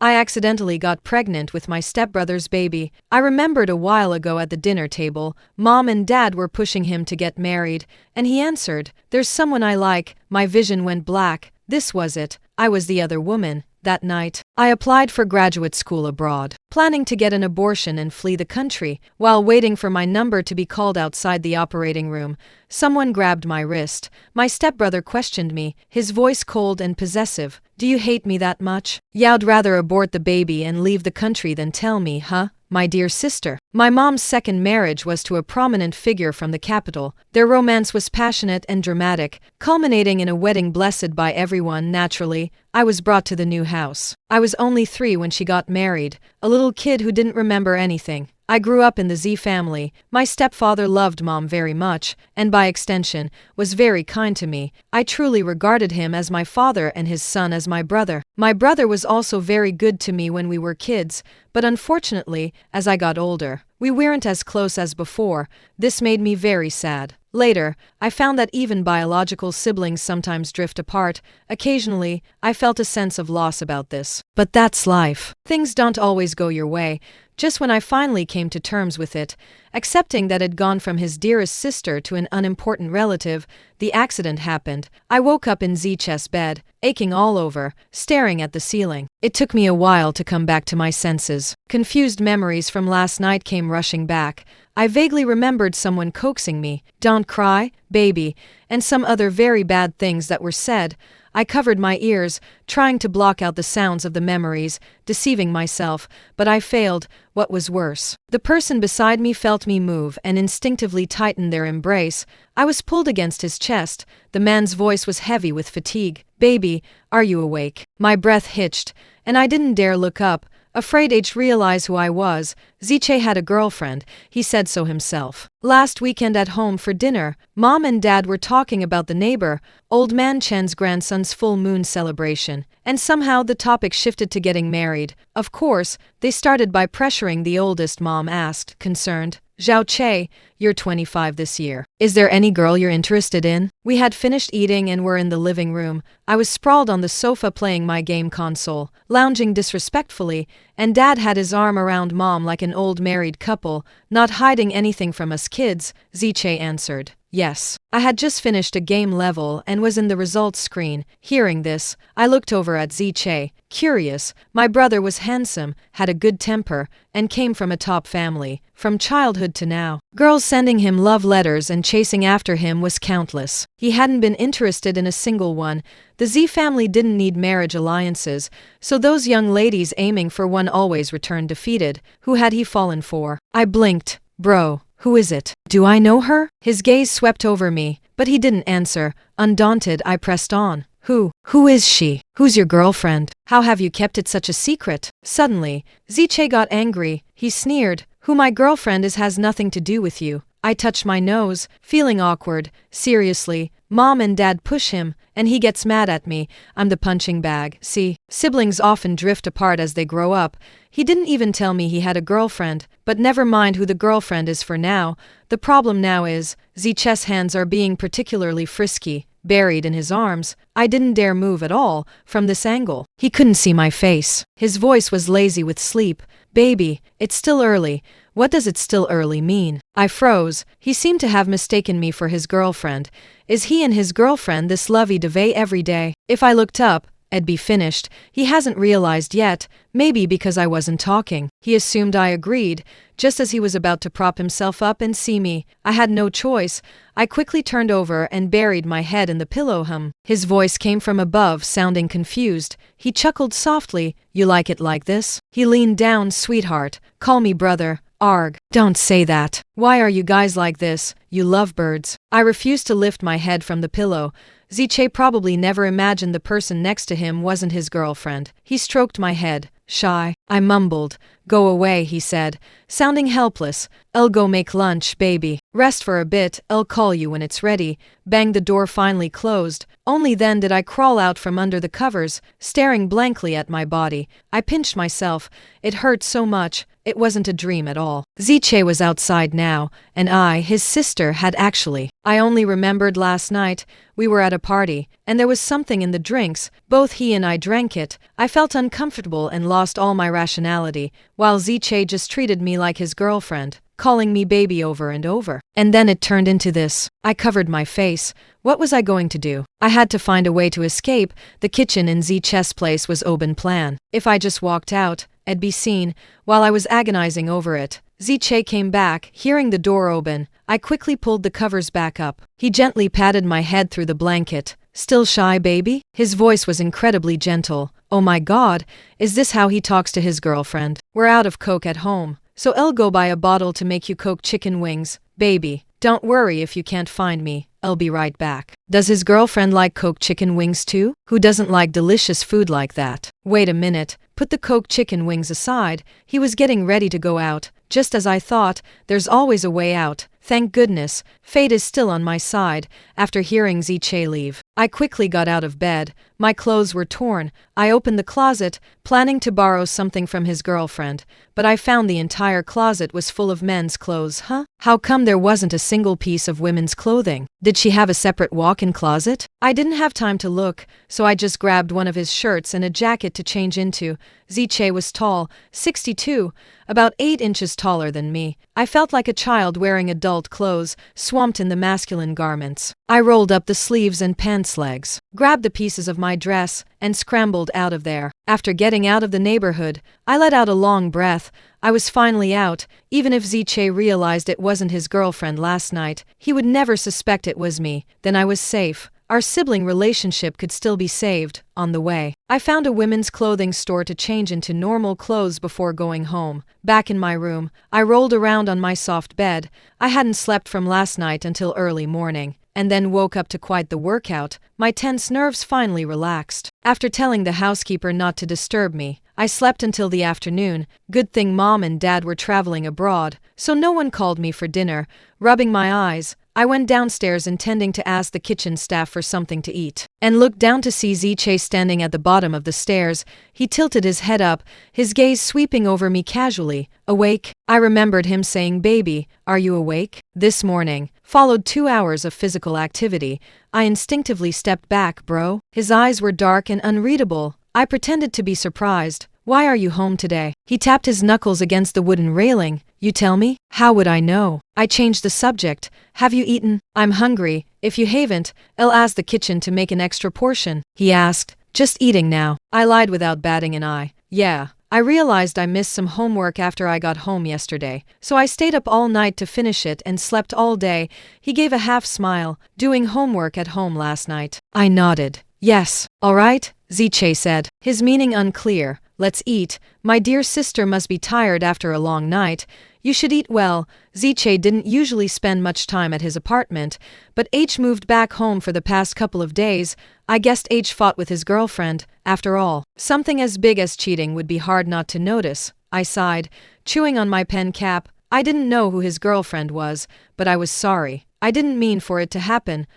I accidentally got pregnant with my stepbrother's baby. I remembered a while ago at the dinner table, Mom and Dad were pushing him to get married, and he answered, "There's someone I like." My vision went black. This was it. I was the other woman. That night, I applied for graduate school abroad, planning to get an abortion and flee the country. While waiting for my number to be called outside the operating room, someone grabbed my wrist. My stepbrother questioned me, his voice cold and possessive. "Do you hate me that much? You'd rather abort the baby and leave the country than tell me, huh?" My dear sister. My mom's second marriage was to a prominent figure from the capital. Their romance was passionate and dramatic, culminating in a wedding blessed by everyone. Naturally, I was brought to the new house. I was only 3 when she got married, a little kid who didn't remember anything. I grew up in the Z family. My stepfather loved Mom very much, and by extension, was very kind to me. I truly regarded him as my father and his son as my brother. My brother was also very good to me when we were kids, but unfortunately, as I got older, we weren't as close as before. This made me very sad. Later, I found that even biological siblings sometimes drift apart. Occasionally, I felt a sense of loss about this. But that's life. Things don't always go your way. Just when I finally came to terms with it, accepting that I'd gone from his dearest sister to an unimportant relative, the accident happened. I woke up in Zch's bed, aching all over, staring at the ceiling. It took me a while to come back to my senses. Confused memories from last night came rushing back. I vaguely remembered someone coaxing me, "Don't cry, baby," and some other very bad things that were said. I covered my ears, trying to block out the sounds of the memories, deceiving myself, but I failed. What was worse, the person beside me felt me move and instinctively tightened their embrace. I was pulled against his chest. The man's voice was heavy with fatigue. "Baby, are you awake?" My breath hitched, and I didn't dare look up, afraid I'd realize who I was. Zche had a girlfriend, he said so himself. Last weekend at home for dinner, Mom and Dad were talking about the neighbor, Old Man Chen's grandson's full moon celebration, and somehow the topic shifted to getting married. Of course, they started by pressuring the oldest. Mom asked, concerned, "Zhao Che, you're 25 this year. Is there any girl you're interested in?" We had finished eating and were in the living room. I was sprawled on the sofa playing my game console, lounging disrespectfully, and Dad had his arm around Mom like an old married couple, not hiding anything from us kids. Zche answered, "Yes." I had just finished a game level and was in the results screen. Hearing this, I looked over at Zche, curious. My brother was handsome, had a good temper, and came from a top family. From childhood to now, girls sending him love letters and chasing after him was countless. He hadn't been interested in a single one. The Z family didn't need marriage alliances, so those young ladies aiming for one always returned defeated. Who had he fallen for? I blinked. "Bro, who is it? Do I know her?" His gaze swept over me, but he didn't answer. Undaunted, I pressed on. Who is she? Who's your girlfriend? How have you kept it such a secret?" Suddenly, Zche got angry. He sneered, "Who my girlfriend is has nothing to do with you." I touched my nose, feeling awkward. Seriously, Mom and Dad push him, and he gets mad at me. I'm the punching bag. See, siblings often drift apart as they grow up. He didn't even tell me he had a girlfriend, but never mind who the girlfriend is for now. The problem now is, Zche's hands are being particularly frisky, buried in his arms. I didn't dare move at all, from this angle. He couldn't see my face. His voice was lazy with sleep. "Baby, it's still early." What does it still early mean? I froze. He seemed to have mistaken me for his girlfriend. Is he and his girlfriend this lovey-dovey every day? If I looked up, I'd be finished. He hasn't realized yet, maybe because I wasn't talking. He assumed I agreed, just as he was about to prop himself up and see me. I had no choice. I quickly turned over and buried my head in the pillow. His voice came from above, sounding confused. He chuckled softly. "You like it like this?" He leaned down. "Sweetheart, call me brother." "Arg, don't say that. Why are you guys like this, you lovebirds?" I refused to lift my head from the pillow. Zche probably never imagined the person next to him wasn't his girlfriend. He stroked my head. "Shy." I mumbled. "Go away," he said, sounding helpless. "I'll go make lunch, baby. Rest for a bit, I'll call you when it's ready." Bang, the door finally closed. Only then did I crawl out from under the covers, staring blankly at my body. I pinched myself. It hurt so much. It wasn't a dream at all. Ziche was outside now, and I, his sister, had actually. I only remembered last night. We were at a party, and there was something in the drinks. Both he and I drank it. I felt uncomfortable and lost all my rationality, while Ziche just treated me like his girlfriend, calling me baby over and over. And then it turned into this. I covered my face. What was I going to do? I had to find a way to escape. The kitchen in Ziche's place was open plan. If I just walked out, I'd be seen. While I was agonizing over it, Ziche came back, hearing the door open. I quickly pulled the covers back up. He gently patted my head through the blanket. Still shy, baby? His voice was incredibly gentle. Oh my God, is this how he talks to his girlfriend? We're out of Coke at home, so I'll go buy a bottle to make you Coke chicken wings. Baby, don't worry if you can't find me. I'll be right back. Does his girlfriend like Coke chicken wings too? Who doesn't like delicious food like that? Wait a minute. Put the Coke chicken wings aside. He was getting ready to go out. Just as I thought, there's always a way out. Thank goodness, fate is still on my side. After hearing Ziche leave, I quickly got out of bed. My clothes were torn. I opened the closet, planning to borrow something from his girlfriend, but I found the entire closet was full of men's clothes. How come there wasn't a single piece of women's clothing? Did she have a separate walk-in closet? I didn't have time to look, so I just grabbed one of his shirts and a jacket to change into. Ziche was tall, 62, about 8 inches taller than me. I felt like a child wearing adult clothes, swamped in the masculine garments. I rolled up the sleeves and pants legs, grabbed the pieces of my dress, and scrambled out of there. After getting out of the neighborhood, I let out a long breath. I was finally out. Even if Ziche realized it wasn't his girlfriend last night, he would never suspect it was me. Then I was safe. Our sibling relationship could still be saved. On the way, I found a women's clothing store to change into normal clothes before going home. Back in my room, I rolled around on my soft bed. I hadn't slept from last night until early morning, and then woke up to quite the workout. My tense nerves finally relaxed. After telling the housekeeper not to disturb me, I slept until the afternoon. Good thing Mom and Dad were traveling abroad, so no one called me for dinner. Rubbing my eyes, I went downstairs intending to ask the kitchen staff for something to eat, and looked down to see Ziche standing at the bottom of the stairs. He tilted his head up, his gaze sweeping over me casually. Awake? I remembered him saying, "Baby, are you awake?" This morning followed 2 hours of physical activity. I instinctively stepped back, bro. His eyes were dark and unreadable. I pretended to be surprised. Why are you home today? He tapped his knuckles against the wooden railing. You tell me? How would I know? I changed the subject. Have you eaten? I'm hungry. If you haven't, I'll ask the kitchen to make an extra portion. He asked. Just eating now. I lied without batting an eye. Yeah. I realized I missed some homework after I got home yesterday, so I stayed up all night to finish it and slept all day. He gave a half smile. Doing homework at home last night. I nodded. Yes. All right, Ziche said, his meaning unclear. Let's eat. My dear sister must be tired after a long night. You should eat well. Ziche didn't usually spend much time at his apartment, but H moved back home for the past couple of days. I guessed H fought with his girlfriend. After all, something as big as cheating would be hard not to notice. I sighed, chewing on my pen cap. I didn't know who his girlfriend was, but I was sorry. I didn't mean for it to happen.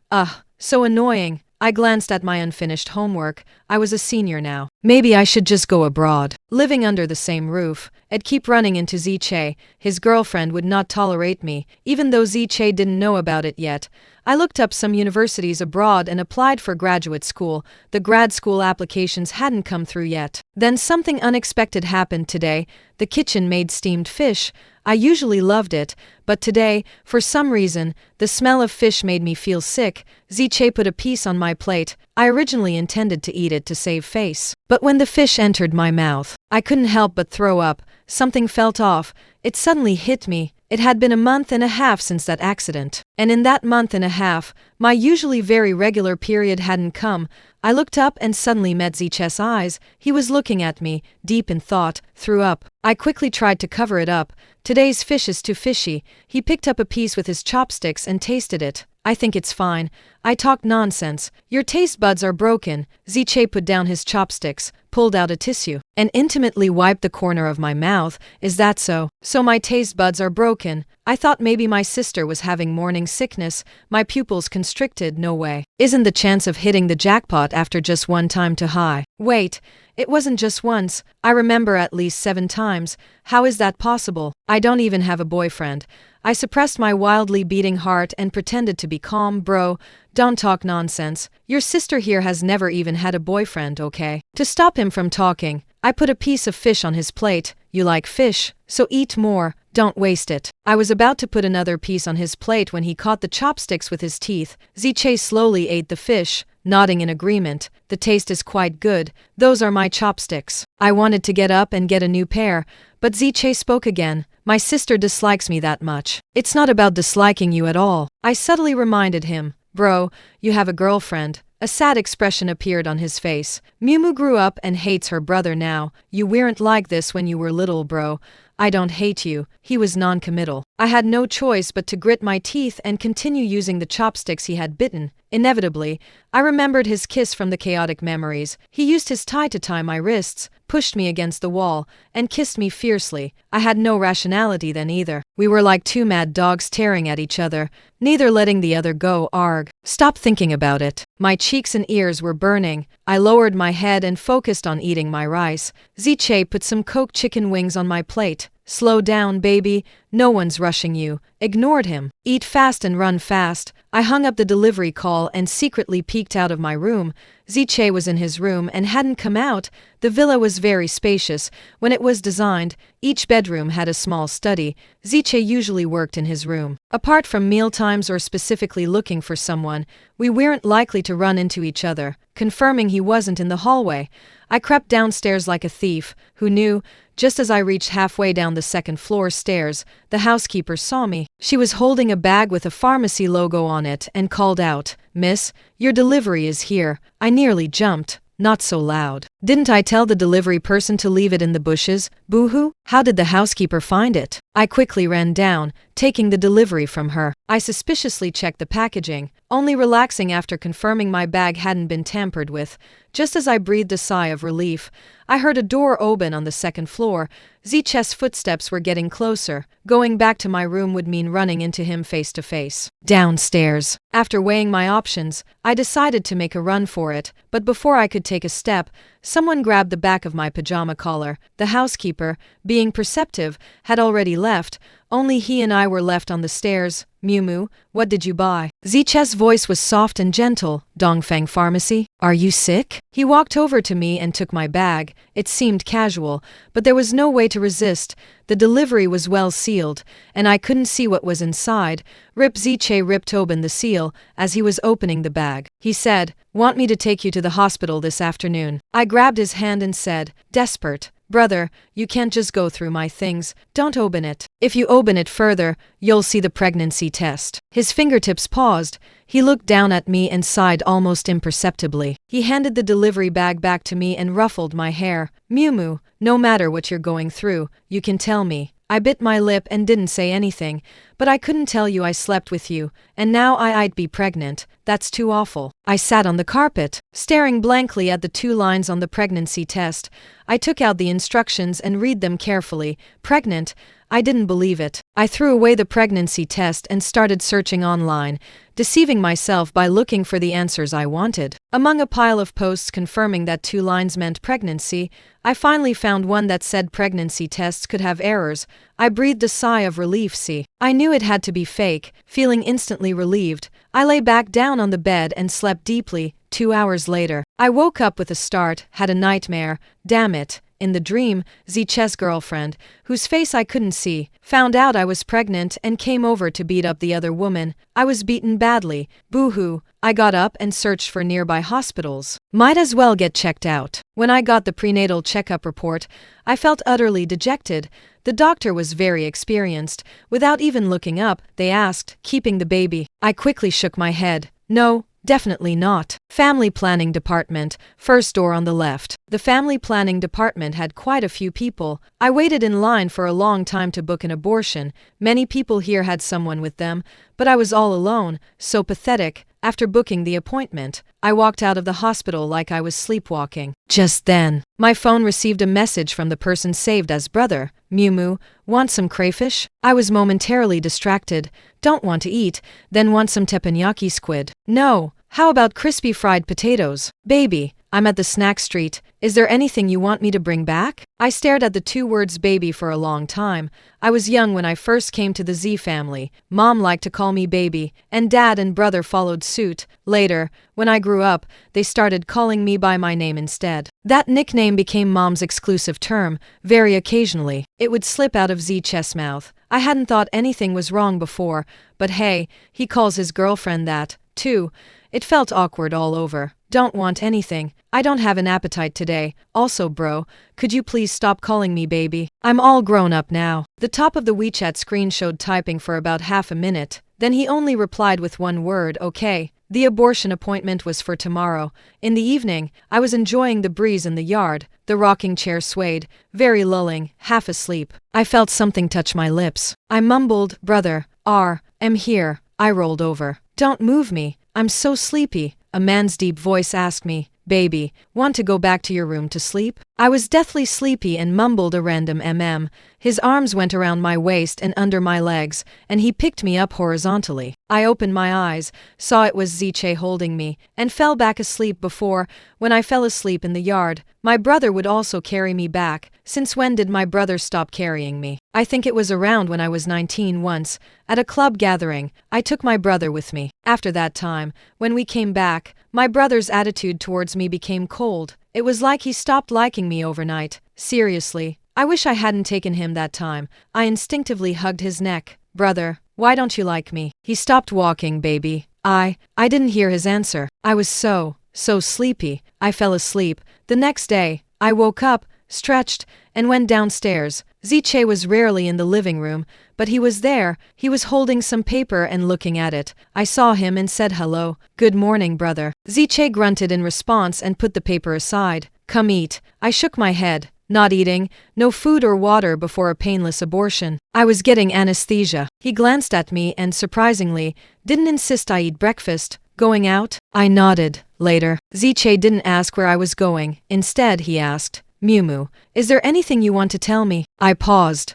So annoying. I glanced at my unfinished homework. I was a senior now. Maybe I should just go abroad. Living under the same roof, I'd keep running into Ziche. His girlfriend would not tolerate me, even though Ziche didn't know about it yet. I looked up some universities abroad and applied for graduate school. The grad school applications hadn't come through yet. Then something unexpected happened today. The kitchen made steamed fish. I usually loved it, but today, for some reason, the smell of fish made me feel sick. Ziche put a piece on my plate. I originally intended to eat it to save face. But when the fish entered my mouth, I couldn't help but throw up. Something felt off. It suddenly hit me. It had been a month and a half since that accident. And in that month and a half, my usually very regular period hadn't come. I looked up and suddenly met Ziche's eyes. He was looking at me, deep in thought. Threw up. I quickly tried to cover it up. Today's fish is too fishy. He picked up a piece with his chopsticks and tasted it. I think it's fine. I talked nonsense. Your taste buds are broken. Ziche put down his chopsticks. pulled out a tissue, and intimately wiped the corner of my mouth. Is that so? So my taste buds are broken. I thought maybe my sister was having morning sickness, my pupils constricted. No way. Isn't the chance of hitting the jackpot after just one time too high? Wait, it wasn't just once. I remember at least 7 times. How is that possible? I don't even have a boyfriend. I suppressed my wildly beating heart and pretended to be calm. Bro, don't talk nonsense. Your sister here has never even had a boyfriend, okay? To stop him from talking, I put a piece of fish on his plate. You like fish, so eat more, don't waste it. I was about to put another piece on his plate when he caught the chopsticks with his teeth. Ziche slowly ate the fish, nodding in agreement. The taste is quite good. Those are my chopsticks. I wanted to get up and get a new pair, but Ziche spoke again. My sister dislikes me that much. It's not about disliking you at all. I subtly reminded him. Bro, you have a girlfriend. A sad expression appeared on his face. Miumu grew up and hates her brother now. You weren't like this when you were little, bro. I don't hate you. He was non-committal. I had no choice but to grit my teeth and continue using the chopsticks he had bitten. Inevitably, I remembered his kiss from the chaotic memories. He used his tie to tie my wrists, pushed me against the wall, and kissed me fiercely. I had no rationality then either. We were like 2 mad dogs tearing at each other, neither letting the other go. Arg. Stop thinking about it. My cheeks and ears were burning. I lowered my head and focused on eating my rice. Ziche put some cooked chicken wings on my plate. Slow down, baby. No one's rushing you. Ignored him. Eat fast and run fast. I hung up the delivery call and secretly peeked out of my room. Ziche was in his room and hadn't come out. The villa was very spacious. When it was designed, each bedroom had a small study. Ziche usually worked in his room. Apart from mealtimes or specifically looking for someone, we weren't likely to run into each other. Confirming he wasn't in the hallway, I crept downstairs like a thief. Who knew? Just as I reached halfway down the 2nd floor stairs, the housekeeper saw me. She was holding a bag with a pharmacy logo on it and called out, "Miss, your delivery is here." I nearly jumped. Not so loud. Didn't I tell the delivery person to leave it in the bushes? Boo-hoo? How did the housekeeper find it? I quickly ran down, taking the delivery from her. I suspiciously checked the packaging, only relaxing after confirming my bag hadn't been tampered with. Just as I breathed a sigh of relief, I heard a door open on the 2nd floor. Ziche's footsteps were getting closer. Going back to my room would mean running into him face to face. Downstairs. After weighing my options, I decided to make a run for it, but before I could take a step, someone grabbed the back of my pajama collar. The housekeeper, being perceptive, had already left. Only he and I were left on the stairs. Miumu, what did you buy? Ziche's voice was soft and gentle. Dongfeng Pharmacy? Are you sick? He walked over to me and took my bag. It seemed casual, but there was no way to resist. The delivery was well sealed, and I couldn't see what was inside. Ziche ripped open the seal as he was opening the bag. He said, "Want me to take you to the hospital this afternoon?" I grabbed his hand and said, desperate, "Brother, you can't just go through my things. Don't open it. If you open it further, you'll see the pregnancy test." His fingertips paused. He looked down at me and sighed almost imperceptibly. He handed the delivery bag back to me and ruffled my hair. "Miumu, no matter what you're going through, you can tell me." I bit my lip and didn't say anything, but I couldn't tell you I slept with you, and now I'd be pregnant. That's too awful. I sat on the carpet, staring blankly at the 2 lines on the pregnancy test. I took out the instructions and read them carefully. Pregnant? I didn't believe it. I threw away the pregnancy test and started searching online, deceiving myself by looking for the answers I wanted. Among a pile of posts confirming that 2 lines meant pregnancy, I finally found one that said pregnancy tests could have errors. I breathed a sigh of relief. I knew it had to be fake, feeling instantly relieved. I lay back down on the bed and slept deeply. 2 hours later, I woke up with a start, had a nightmare. Damn it. In the dream, Ziche's girlfriend, whose face I couldn't see, found out I was pregnant and came over to beat up the other woman. I was beaten badly. Boo-hoo. I got up and searched for nearby hospitals. Might as well get checked out. When I got the prenatal checkup report, I felt utterly dejected. The doctor was very experienced. Without even looking up, they asked, "Keeping the baby?" I quickly shook my head. "No. Definitely not." Family Planning Department, first door on the left. The Family Planning Department had quite a few people. I waited in line for a long time to book an abortion. Many people here had someone with them, but I was all alone. So pathetic. After booking the appointment, I walked out of the hospital like I was sleepwalking. Just then, my phone received a message from the person saved as brother. Moo, want some crayfish? I was momentarily distracted. Don't want to eat, then want some teppanyaki squid. No, how about crispy fried potatoes? Baby, I'm at the snack street. Is there anything you want me to bring back? I stared at the two words baby for a long time. I was young when I first came to the Z family. Mom liked to call me baby, and dad and brother followed suit. Later, when I grew up, they started calling me by my name instead. That nickname became Mom's exclusive term. Very occasionally, it would slip out of Z's mouth. I hadn't thought anything was wrong before, but hey, he calls his girlfriend that, too. It felt awkward all over. Don't want anything. I don't have an appetite today. Also, bro, could you please stop calling me baby? I'm all grown up now. The top of the WeChat screen showed typing for about half a minute. Then he only replied with one word, okay. The abortion appointment was for tomorrow. In the evening, I was enjoying the breeze in the yard. The rocking chair swayed, very lulling, half asleep. I felt something touch my lips. I mumbled, brother, am here. I rolled over. Don't move me. I'm so sleepy. A man's deep voice asked me, baby, want to go back to your room to sleep? I was deathly sleepy and mumbled a random His arms went around my waist and under my legs, and he picked me up horizontally. I opened my eyes, saw it was Ziche holding me, and fell back asleep before, when I fell asleep in the yard, my brother would also carry me back. Since when did my brother stop carrying me? I think it was around when I was 19 once. At a club gathering, I took my brother with me. After that time, when we came back, my brother's attitude towards me became cold. It was like he stopped liking me overnight. Seriously, I wish I hadn't taken him that time. I instinctively hugged his neck. Brother, why don't you like me? He stopped walking, baby. I didn't hear his answer. I was so sleepy. I fell asleep. The next day, I woke up, stretched, and went downstairs. Ziche was rarely in the living room, but he was there. He was holding some paper and looking at it. I saw him and said hello. Good morning, brother. Ziche grunted in response and put the paper aside. Come eat. I shook my head. Not eating, no food or water before a painless abortion. I was getting anesthesia. He glanced at me and, surprisingly, didn't insist I eat breakfast. Going out? I nodded. Later. Ziche didn't ask where I was going. Instead, he asked, Moo, is there anything you want to tell me? I paused.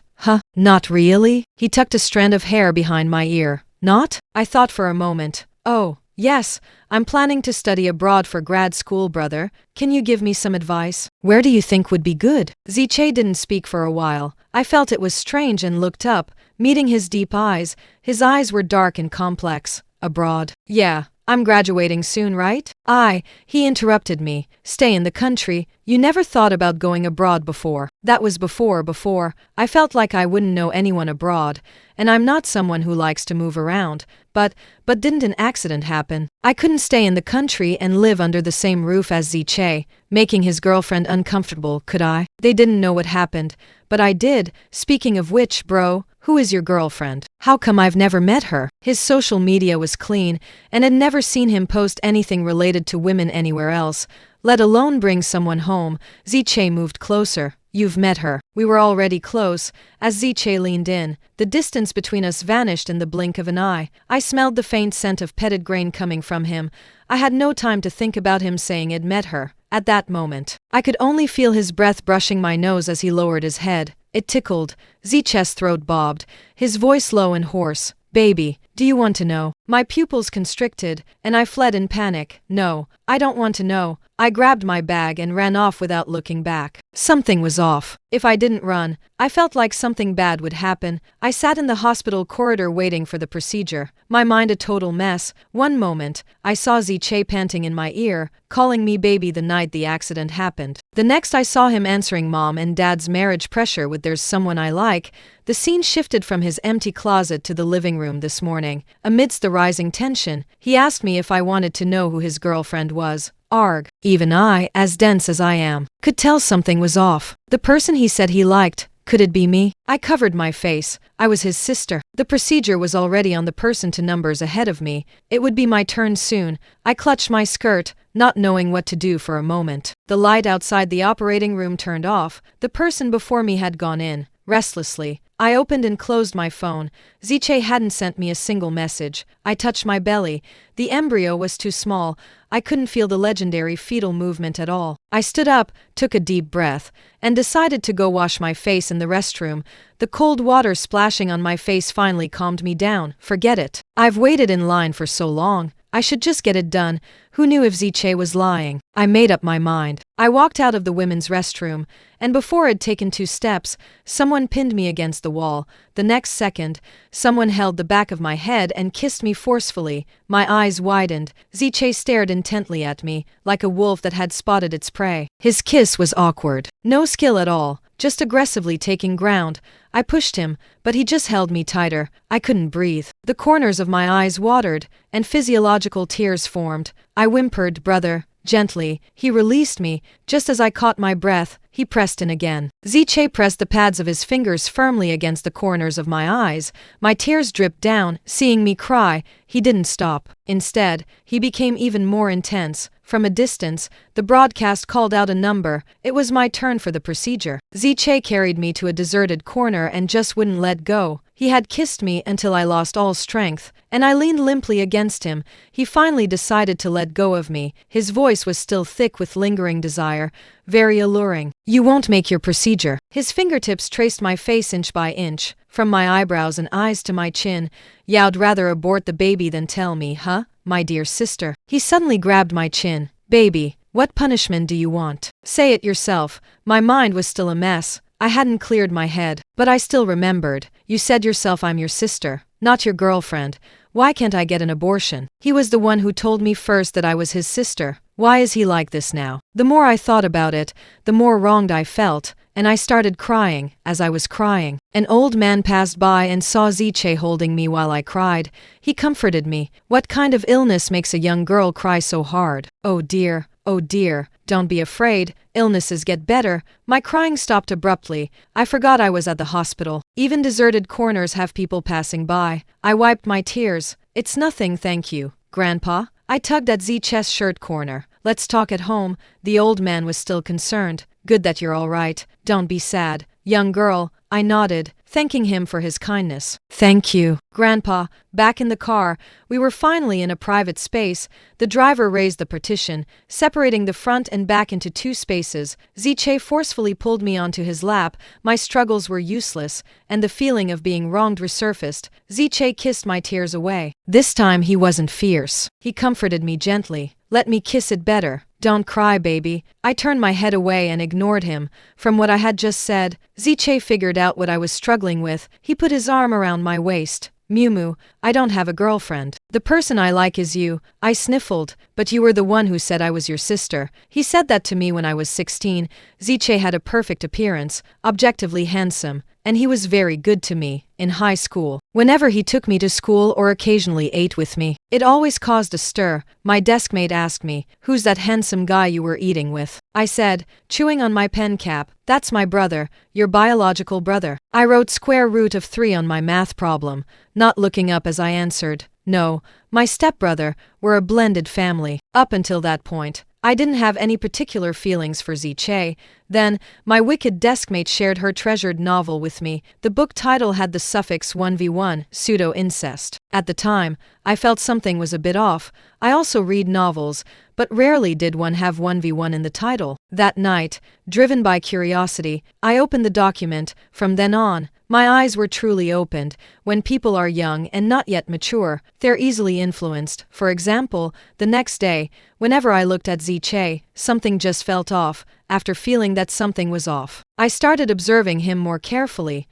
Not really? He tucked a strand of hair behind my ear. Not? I thought for a moment. Oh, yes, I'm planning to study abroad for grad school, brother. Can you give me some advice? Where do you think would be good? Ziche didn't speak for a while. I felt it was strange and looked up, meeting his deep eyes. His eyes were dark and complex. Abroad? Yeah. I'm graduating soon, right? He interrupted me. Stay in the country. You never thought about going abroad before. That was before. I felt like I wouldn't know anyone abroad, and I'm not someone who likes to move around. But didn't an accident happen? I couldn't stay in the country and live under the same roof as Ziche, making his girlfriend uncomfortable, could I? They didn't know what happened, but I did. Speaking of which, bro, who is your girlfriend? How come I've never met her? His social media was clean, and had never seen him post anything related to women anywhere else, let alone bring someone home. Ziche moved closer. You've met her. We were already close. As Ziche leaned in, the distance between us vanished in the blink of an eye. I smelled the faint scent of petted grain coming from him. I had no time to think about him saying I'd met her. At that moment, I could only feel his breath brushing my nose as he lowered his head. It tickled. Ziche's throat bobbed, his voice low and hoarse. Baby, do you want to know? My pupils constricted, and I fled in panic. No, I don't want to know. I grabbed my bag and ran off without looking back. Something was off. If I didn't run, I felt like something bad would happen. I sat in the hospital corridor waiting for the procedure, my mind a total mess. One moment, I saw Ziche panting in my ear, calling me baby the night the accident happened. The next I saw him answering mom and dad's marriage pressure with "there's someone I like." The scene shifted from his empty closet to the living room this morning. Amidst the rising tension, he asked me if I wanted to know who his girlfriend was. Arg. Even I, as dense as I am, could tell something was off. The person he said he liked, could it be me? I covered my face. I was his sister. The procedure was already on the person to numbers ahead of me. It would be my turn soon. I clutched my skirt, not knowing what to do for a moment. The light outside the operating room turned off. The person before me had gone in. restlessly. I opened and closed my phone. Ziche hadn't sent me a single message. I touched my belly. The embryo was too small. I couldn't feel the legendary fetal movement at all. I stood up, took a deep breath, and decided to go wash my face in the restroom. The cold water splashing on my face finally calmed me down. Forget it. I've waited in line for so long. I should just get it done. Who knew if Ziche was lying? I made up my mind. I walked out of the women's restroom, and before I'd taken 2 steps, someone pinned me against the wall. The next second, someone held the back of my head and kissed me forcefully. My eyes widened. Ziche stared intently at me, like a wolf that had spotted its prey. His kiss was awkward. No skill at all, just aggressively taking ground. I pushed him, but he just held me tighter. I couldn't breathe. The corners of my eyes watered, and physiological tears formed. I whimpered, "Brother," gently. He released me. Just as I caught my breath, he pressed in again. Ziche pressed the pads of his fingers firmly against the corners of my eyes. My tears dripped down. Seeing me cry, he didn't stop. Instead, he became even more intense. From a distance, the broadcast called out a number. It was my turn for the procedure. Ziche carried me to a deserted corner and just wouldn't let go. He had kissed me until I lost all strength, and I leaned limply against him. He finally decided to let go of me. His voice was still thick with lingering desire, very alluring. "You won't make your procedure." His fingertips traced my face inch by inch, from my eyebrows and eyes to my chin. "You'd rather abort the baby than tell me, huh, my dear sister?" He suddenly grabbed my chin. "Baby, what punishment do you want? Say it yourself." My mind was still a mess. I hadn't cleared my head, but I still remembered. "You said yourself I'm your sister, not your girlfriend. Why can't I get an abortion?" He was the one who told me first that I was his sister. Why is he like this now? The more I thought about it, the more wronged I felt, and I started crying. As I was crying, an old man passed by and saw Ziche holding me while I cried. He comforted me. What kind of illness makes a young girl cry so hard? Oh dear, don't be afraid. Illnesses get better." My crying stopped abruptly. I forgot I was at the hospital. Even deserted corners have people passing by. I wiped my tears. "It's nothing, thank you, Grandpa." I tugged at Ziche's shirt corner. "Let's talk at home." The old man was still concerned. "Good that you're all right. Don't be sad, young girl." I nodded, thanking him for his kindness. "Thank you, Grandpa." Back in the car, we were finally in a private space. The driver raised the partition, separating the front and back into 2 spaces. Ziche forcefully pulled me onto his lap. My struggles were useless, and the feeling of being wronged resurfaced. Ziche kissed my tears away. This time he wasn't fierce. He comforted me gently. "Let me kiss it better. Don't cry, baby." I turned my head away and ignored him. From what I had just said, Ziche figured out what I was struggling with. He put his arm around my waist. "Mumu, I don't have a girlfriend. The person I like is you." I sniffled. "But you were the one who said I was your sister." He said that to me when I was 16. Ziche had a perfect appearance, objectively handsome, and he was very good to me. In high school, whenever he took me to school or occasionally ate with me, it always caused a stir. My deskmate asked me, "Who's that handsome guy you were eating with?" I said, chewing on my pen cap, "That's my brother, your biological brother." I wrote square root of 3 on my math problem, not looking up as I answered, "No, my stepbrother. We're a blended family." Up until that point, I didn't have any particular feelings for Ziche. Then, my wicked deskmate shared her treasured novel with me. The book title had the suffix 1v1, pseudo-incest. At the time, I felt something was a bit off. I also read novels, but rarely did one have 1v1 in the title. That night, driven by curiosity, I opened the document. From then on, my eyes were truly opened. When people are young and not yet mature, they're easily influenced. For example, the next day, whenever I looked at Ziche, something just felt off. After feeling that something was off, I started observing him more carefully.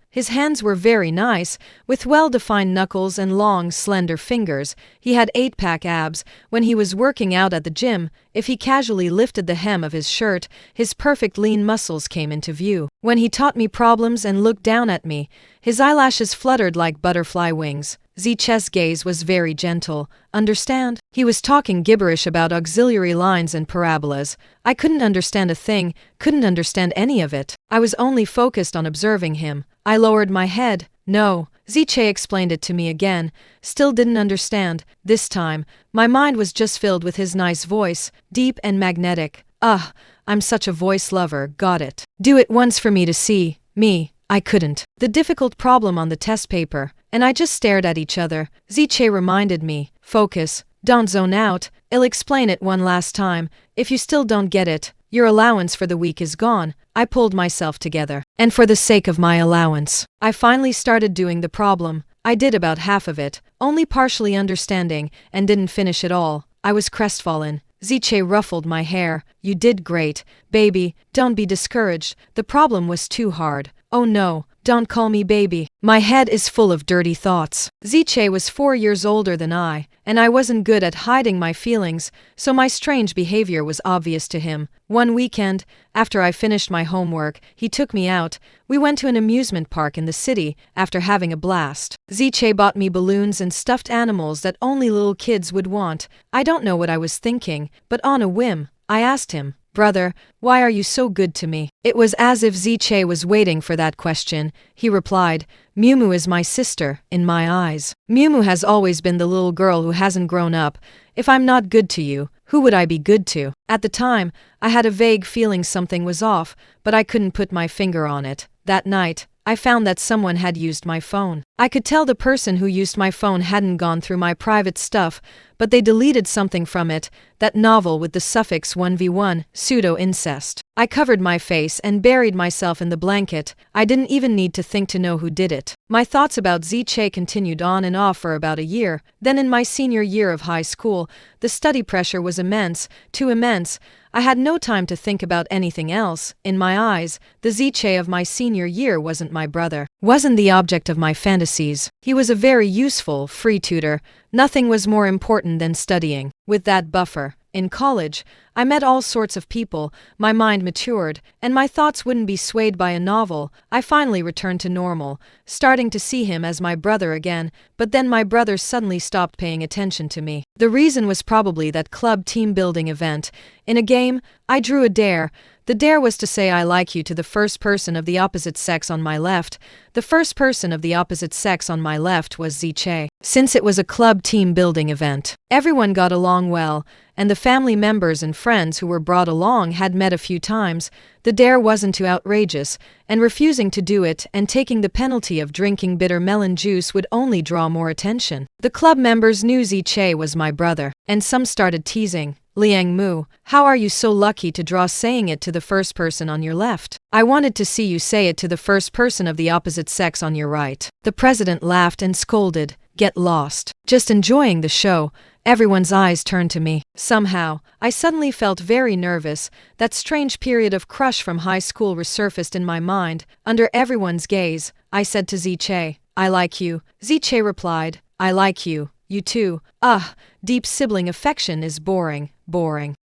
His hands were very nice, with well-defined knuckles and long, slender fingers. He had 8-pack abs. When he was working out at the gym, if he casually lifted the hem of his shirt, his perfect lean muscles came into view. When he taught me problems and looked down at me, his eyelashes fluttered like butterfly wings. Ziche's gaze was very gentle. Understand? He was talking gibberish about auxiliary lines and parabolas. I couldn't understand a thing, couldn't understand any of it. I was only focused on observing him. I lowered my head. "No." Ziche explained it to me again. Still didn't understand. This time, my mind was just filled with his nice voice, deep and magnetic. I'm such a voice lover, got it. "Do it once for me to see." Me. I couldn't. The difficult problem on the test paper, and I just stared at each other. Ziche reminded me, focus, don't zone out, I'll explain it one last time. If you still don't get it, your allowance for the week is gone. I pulled myself together. And for the sake of my allowance, I finally started doing the problem. I did about half of it, only partially understanding, and didn't finish it all. I was crestfallen. Ziche ruffled my hair. You did great, baby, don't be discouraged. The problem was too hard. Oh no, don't call me baby. My head is full of dirty thoughts. Ziche was 4 years older than I, and I wasn't good at hiding my feelings, so my strange behavior was obvious to him. One weekend, after I finished my homework, he took me out. We went to an amusement park in the city after having a blast. Ziche bought me balloons and stuffed animals that only little kids would want. I don't know what I was thinking, but on a whim, I asked him, "Brother, why are you so good to me?" It was as if Ziche was waiting for that question. He replied, "Miumu is my sister, in my eyes. Miumu has always been the little girl who hasn't grown up. If I'm not good to you, who would I be good to?" At the time, I had a vague feeling something was off, but I couldn't put my finger on it. That night, I found that someone had used my phone. I could tell the person who used my phone hadn't gone through my private stuff, but they deleted something from it, that novel with the suffix 1v1, pseudo-incest. I covered my face and buried myself in the blanket. I didn't even need to think to know who did it. My thoughts about Ziche continued on and off for about a year. Then in my senior year of high school, the study pressure was immense, too immense. I had no time to think about anything else. In my eyes, the Ziche of my senior year wasn't my brother, wasn't the object of my fantasies. He was a very useful, free tutor. Nothing was more important than studying. With that buffer, in college, I met all sorts of people, my mind matured, and my thoughts wouldn't be swayed by a novel. I finally returned to normal, starting to see him as my brother again, but then my brother suddenly stopped paying attention to me. The reason was probably that club team building event. In a game, I drew a dare. The dare was to say I like you to the first person of the opposite sex on my left. The first person of the opposite sex on my left was Ziche. Since it was a club team building event, everyone got along well, and the family members and friends who were brought along had met a few times. The dare wasn't too outrageous, and refusing to do it and taking the penalty of drinking bitter melon juice would only draw more attention. The club members knew Ziche was my brother, and some started teasing. "Liang Mu, how are you so lucky to draw saying it to the first person on your left? I wanted to see you say it to the first person of the opposite sex on your right." The president laughed and scolded, "Get lost." Just enjoying the show, everyone's eyes turned to me. Somehow, I suddenly felt very nervous. That strange period of crush from high school resurfaced in my mind. Under everyone's gaze, I said to Ziche, "I like you." Ziche replied, "I like you. You too." Deep sibling affection is boring.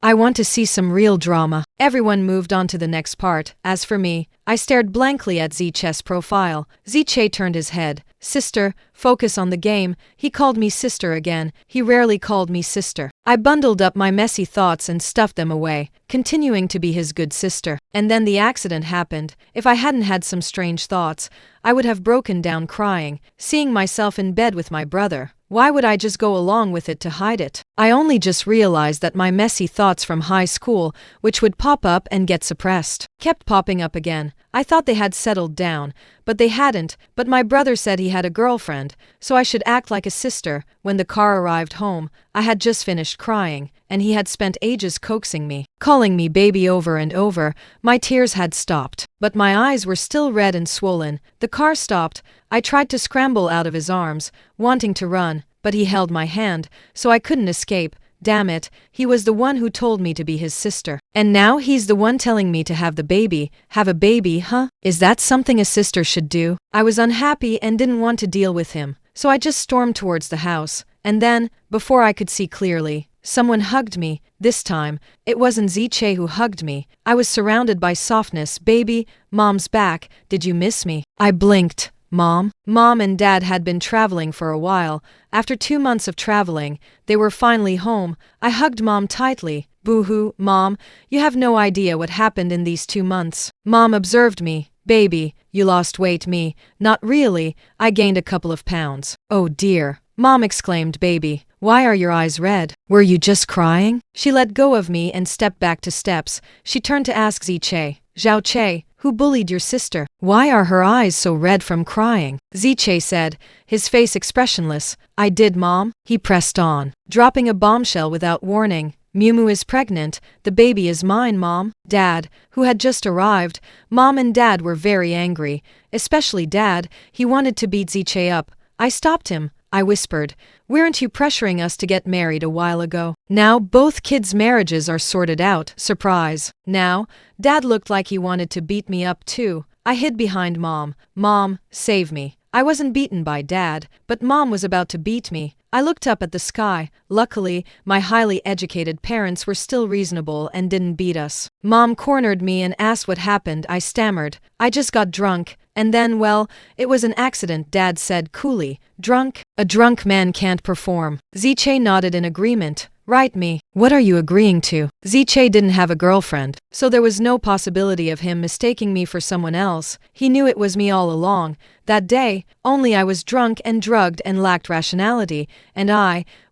I want to see some real drama. Everyone moved on to the next part. As for me, I stared blankly at Ziche's profile. Ziche turned his head. "Sister, focus on the game." He called me sister again. He rarely called me sister. I bundled up my messy thoughts and stuffed them away, continuing to be his good sister. And then the accident happened. If I hadn't had some strange thoughts, I would have broken down crying, seeing myself in bed with my brother. Why would I just go along with it to hide it? I only just realized that my messy thoughts from high school, which would pop up and get suppressed, kept popping up again. I thought they had settled down, but they hadn't. But my brother said he had a girlfriend, so I should act like a sister. When the car arrived home, I had just finished crying, and he had spent ages coaxing me, calling me baby over and over. My tears had stopped, but my eyes were still red and swollen. The car stopped. I tried to scramble out of his arms, wanting to run, but he held my hand, so I couldn't escape. Damn it, he was the one who told me to be his sister. And now he's the one telling me to have the baby. Have a baby, huh? Is that something a sister should do? I was unhappy and didn't want to deal with him, so I just stormed towards the house. And then, before I could see clearly, someone hugged me. This time, it wasn't Ziche who hugged me. I was surrounded by softness. "Baby, Mom's back. Did you miss me?" I blinked. Mom and Dad had been traveling for a while. After 2 months of traveling, they were finally home. I hugged Mom tightly. "Boo-hoo, Mom, you have no idea what happened in these 2 months." Mom observed me. "Baby, you lost weight." Me, "Not really, I gained a couple of pounds." "Oh dear." Mom exclaimed, "Baby, why are your eyes red? Were you just crying?" She let go of me and stepped back 2 steps. She turned to ask Ziche, "Zhao Che, Who bullied your sister? Why are her eyes so red from crying? Ziche said, his face expressionless. I did, Mom. He pressed on, dropping a bombshell without warning. Miumu is pregnant. The baby is mine, Mom. Dad, who had just arrived. Mom and Dad were very angry. Especially Dad. He wanted to beat Ziche up. I stopped him. I whispered, weren't you pressuring us to get married a while ago? Now both kids' marriages are sorted out. Surprise. Now, Dad looked like he wanted to beat me up too. I hid behind Mom. Mom, save me. I wasn't beaten by Dad, but Mom was about to beat me. I looked up at the sky. Luckily, my highly educated parents were still reasonable and didn't beat us. Mom cornered me and asked what happened. I stammered. I just got drunk. And then, well, it was an accident, Dad said coolly. Drunk? A drunk man can't perform. Ziche nodded in agreement. Right, me. What are you agreeing to? Ziche didn't have a girlfriend, so there was no possibility of him mistaking me for someone else. He knew it was me all along. That day, only I was drunk and drugged and lacked rationality, and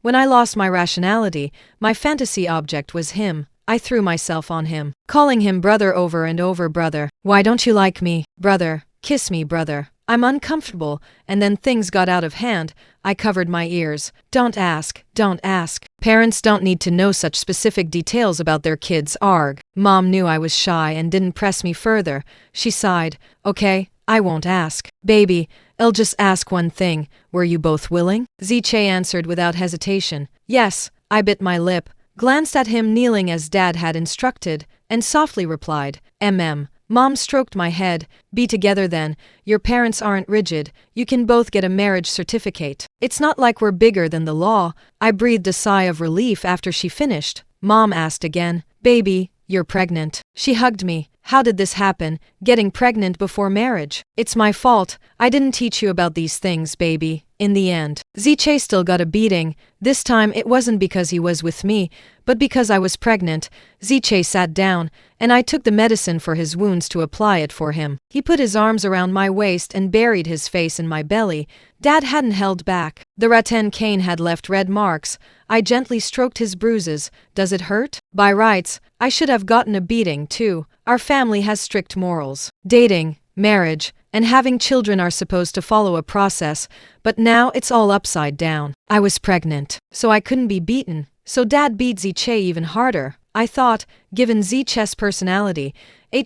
when I lost my rationality, my fantasy object was him. I threw myself on him, calling him brother over and over. Brother, why don't you like me? Brother, kiss me, brother. I'm uncomfortable, and then things got out of hand. I covered my ears. Don't ask, don't ask. Parents don't need to know such specific details about their kids. Arg. Mom knew I was shy and didn't press me further. She sighed. Okay, I won't ask. Baby, I'll just ask one thing. Were you both willing? Ziche answered without hesitation. Yes. I bit my lip, glanced at him kneeling as Dad had instructed, and softly replied, Mom stroked my head. Be together then. Your parents aren't rigid. You can both get a marriage certificate. It's not like we're bigger than the law. I breathed a sigh of relief after she finished. Mom asked again, Baby, you're pregnant. She hugged me. How did this happen, getting pregnant before marriage? It's my fault. I didn't teach you about these things, baby. In the end, Ziche still got a beating. This time it wasn't because he was with me, but because I was pregnant. Ziche sat down, and I took the medicine for his wounds to apply it for him. He put his arms around my waist and buried his face in my belly. Dad hadn't held back. The rattan cane had left red marks. I gently stroked his bruises. Does it hurt? By rights, I should have gotten a beating too. Our family has strict morals. Dating, marriage, and having children are supposed to follow a process, but now it's all upside down. I was pregnant, so I couldn't be beaten. So Dad beat Ziche even harder. I thought, given Ziche's personality,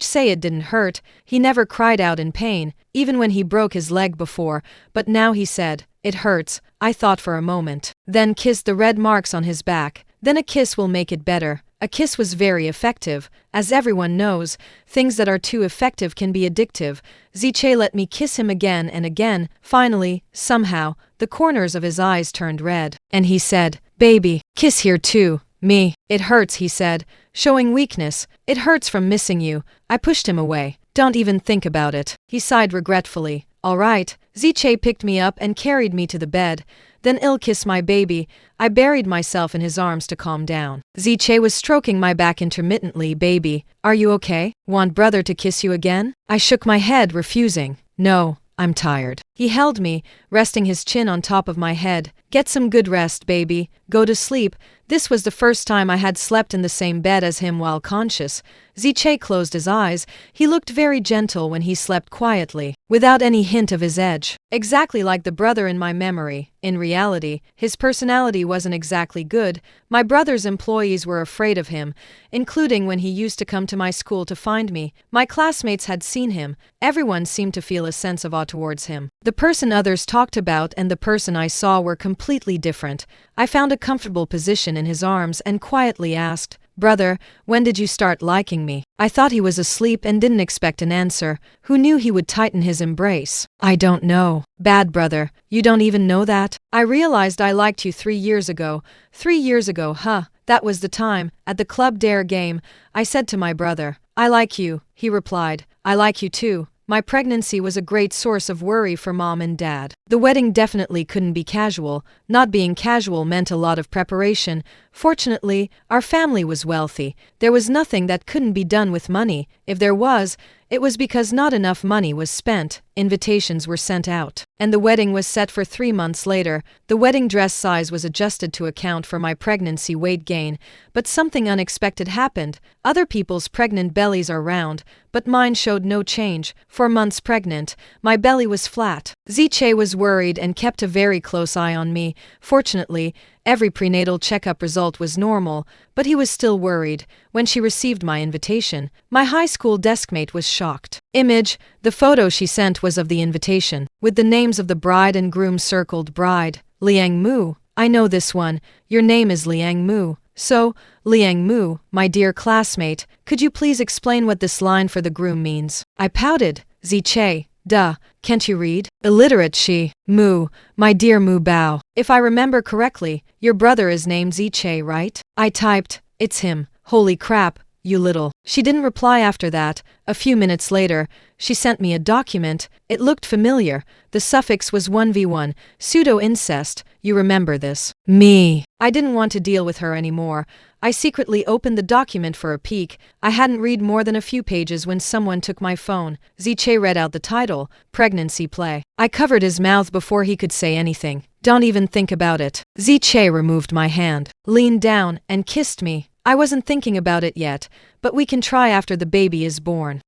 say it didn't hurt. He never cried out in pain, even when he broke his leg before, but now he said, it hurts. I thought for a moment, then kissed the red marks on his back. Then a kiss will make it better. A kiss was very effective. As everyone knows, things that are too effective can be addictive. Ziche let me kiss him again and again. Finally, somehow, the corners of his eyes turned red, and he said, Baby, kiss here too. Me. It hurts, he said, showing weakness. It hurts from missing you. I pushed him away. Don't even think about it. He sighed regretfully. All right. Ziche picked me up and carried me to the bed. Then I'll kiss my baby. I buried myself in his arms to calm down. Ziche was stroking my back intermittently. Baby, are you okay? Want brother to kiss you again? I shook my head, refusing. No, I'm tired. He held me, resting his chin on top of my head. Get some good rest, baby. Go to sleep. This was the first time I had slept in the same bed as him while conscious. Ziche closed his eyes. He looked very gentle when he slept quietly, without any hint of his edge. Exactly like the brother in my memory. In reality, his personality wasn't exactly good. My brother's employees were afraid of him, including when he used to come to my school to find me. My classmates had seen him. Everyone seemed to feel a sense of awe towards him. The person others talked about and the person I saw were completely different. I found a comfortable position in his arms and quietly asked, Brother, when did you start liking me? I thought he was asleep and didn't expect an answer. Who knew he would tighten his embrace? I don't know. Bad brother, you don't even know that? I realized I liked you 3 years ago. 3 years ago, huh? That was the time, at the Club Dare game, I said to my brother, I like you. He replied, I like you too. My pregnancy was a great source of worry for Mom and Dad. The wedding definitely couldn't be casual. Not being casual meant a lot of preparation. Fortunately, our family was wealthy. There was nothing that couldn't be done with money. If there was, It was because not enough money was spent, invitations were sent out, and the wedding was set for 3 months later. The wedding dress size was adjusted to account for my pregnancy weight gain, but something unexpected happened. Other people's pregnant bellies are round, but mine showed no change. 4 months pregnant, my belly was flat. Ziche was worried and kept a very close eye on me. Fortunately, every prenatal checkup result was normal, but he was still worried. When she received my invitation, my high school deskmate was shocked. Image, the photo she sent was of the invitation, with the names of the bride and groom circled. Bride, Liang Mu. I know this one. Your name is Liang Mu. So, Liang Mu, my dear classmate, could you please explain what this line for the groom means? I pouted. Ziche, duh, can't you read? Illiterate she. Mu, my dear Mu Bao. If I remember correctly, your brother is named Ziche, right? I typed, it's him. Holy crap, you little. She didn't reply after that. A few minutes later, she sent me a document. It looked familiar. The suffix was 1v1, pseudo-incest. You remember this? Me. I didn't want to deal with her anymore. I secretly opened the document for a peek. I hadn't read more than a few pages when someone took my phone. Ziche read out the title, Pregnancy Play. I covered his mouth before he could say anything. Don't even think about it. Ziche removed my hand, leaned down, and kissed me. I wasn't thinking about it yet, but we can try after the baby is born.